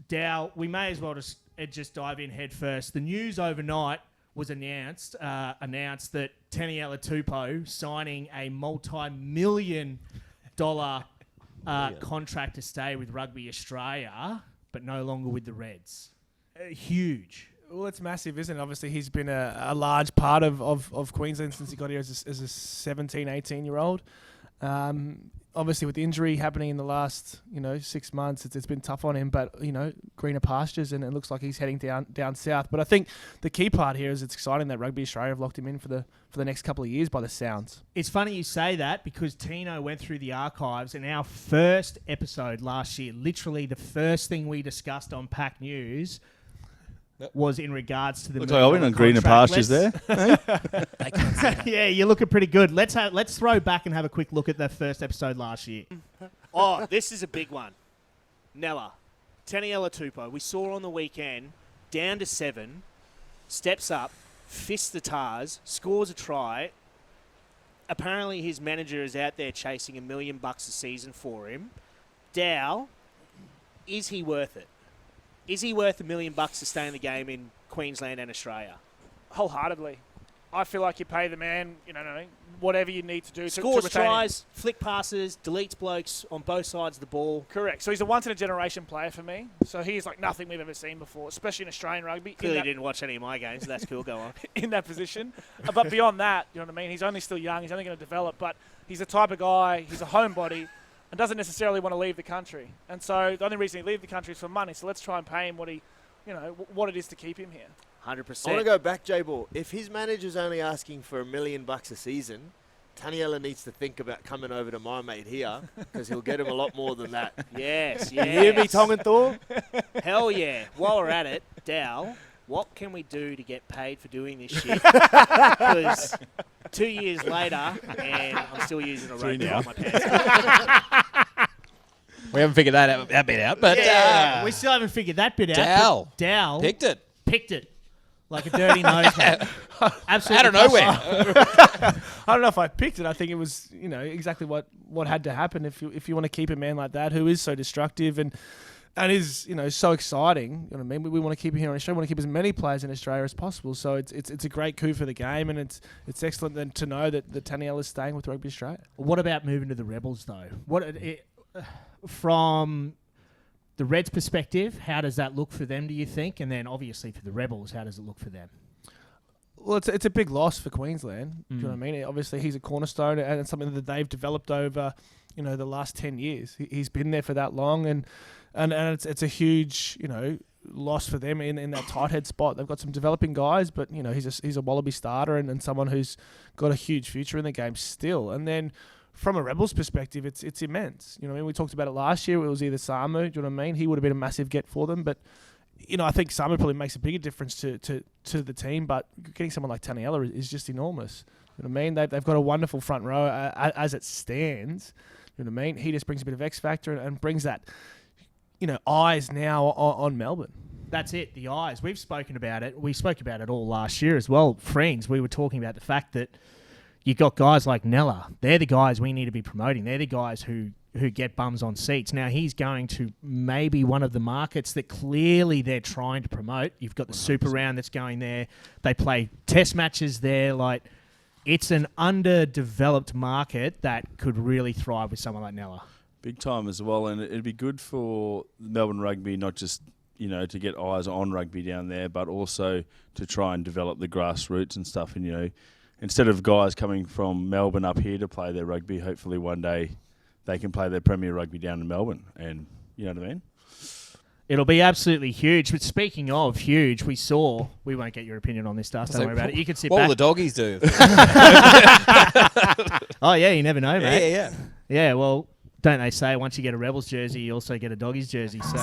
Dow, we may as well just dive in head first. The news overnight was announced that Taniela Tupou signing a multi-million dollar contract to stay with Rugby Australia, but no longer with the Reds. Huge. Well, it's massive, isn't it? Obviously, he's been a large part of Queensland since he got here as a 17, 18-year-old. Obviously, with the injury happening in the last 6 months, it's been tough on him. But greener pastures, and it looks like he's heading down south. But I think the key part here is it's exciting that Rugby Australia have locked him in for the next couple of years by the sounds. It's funny you say that because Tino went through the archives, and our first episode last year, literally the first thing we discussed on Pack News, was in regards to the. Looks like I went on greener pastures there. Yeah, you're looking pretty good. Let's throw back and have a quick look at the first episode last year. Oh, this is a big one. Nella, Taniela Tupou. We saw on the weekend, down to 7, steps up, fists the Tars, scores a try. Apparently his manager is out there chasing $1 million a season for him. Dow, is he worth it? Is he worth $1 million to stay in the game in Queensland and Australia? Wholeheartedly. I feel like you pay the man, whatever you need to do Scores to retain tries, him. flick passes, deletes blokes on both sides of the ball. Correct. So he's a once-in-a-generation player for me. So he's like nothing we've ever seen before, especially in Australian rugby. Clearly didn't watch any of my games, so that's cool. Go on. In that position. But beyond that, you know what I mean? He's only still young. He's only going to develop. But he's the type of guy, he's a homebody, and doesn't necessarily want to leave the country. And so the only reason he leave the country is for money. So let's try and pay him what it is to keep him here. 100%. I want to go back, J-Ball. If his manager's only asking for $1 million a season, Taniela needs to think about coming over to my mate here because he'll get him a lot more than that. Yes. You hear me, Tongan Thor? Hell yeah. While we're at it, Dow, what can we do to get paid for doing this shit? Because 2 years later, and I'm still using a rope to hold my pants. We haven't figured that bit out, but we still haven't figured that bit out. Dow Picked it like a dirty nose. Absolutely out of nowhere. I don't know if I picked it. I think it was exactly what had to happen if you want to keep a man like that who is so destructive and is so exciting. You know what I mean? We want to keep him here in Australia. We want to keep as many players in Australia as possible. So it's a great coup for the game, and it's excellent then to know that Taniela is staying with Rugby Australia. What about moving to the Rebels though? From the Reds' perspective, how does that look for them, do you think? And then obviously for the Rebels, how does it look for them? Well, it's a big loss for Queensland. Do you know what I mean? Obviously, he's a cornerstone, and it's something that they've developed over, the last 10 years. He's been there for that long, and it's a huge, loss for them in that tight head spot. They've got some developing guys, but he's a Wallaby starter and someone who's got a huge future in the game still. And then from a Rebels perspective, it's immense. You know what I mean? We talked about it last year. It was either Samu, do you know what I mean? He would have been a massive get for them, but I think Samu probably makes a bigger difference to the team, but getting someone like Taniela is just enormous. You know what I mean? They've got a wonderful front row as it stands. You know what I mean? He just brings a bit of X factor and brings that, eyes now on Melbourne. That's it, the eyes. We've spoken about it. We spoke about it all last year as well. Friends, we were talking about the fact that you got guys like Nella. They're the guys we need to be promoting. They're the guys who get bums on seats. Now, he's going to maybe one of the markets that clearly they're trying to promote. You've got the 100%. Super Round that's going there. They play test matches there. It's an underdeveloped market that could really thrive with someone like Nella. Big time as well, and it'd be good for Melbourne Rugby, not just to get eyes on rugby down there, but also to try and develop the grassroots and stuff. And instead of guys coming from Melbourne up here to play their rugby, hopefully one day they can play their premier rugby down in Melbourne. And you know what I mean? It'll be absolutely huge. But speaking of huge, we won't get your opinion on this stuff. Don't worry about it. You can sit back. What will the doggies do? Oh, yeah, you never know, mate. Yeah. Yeah, well, don't they say once you get a Rebels jersey, you also get a Doggies jersey. So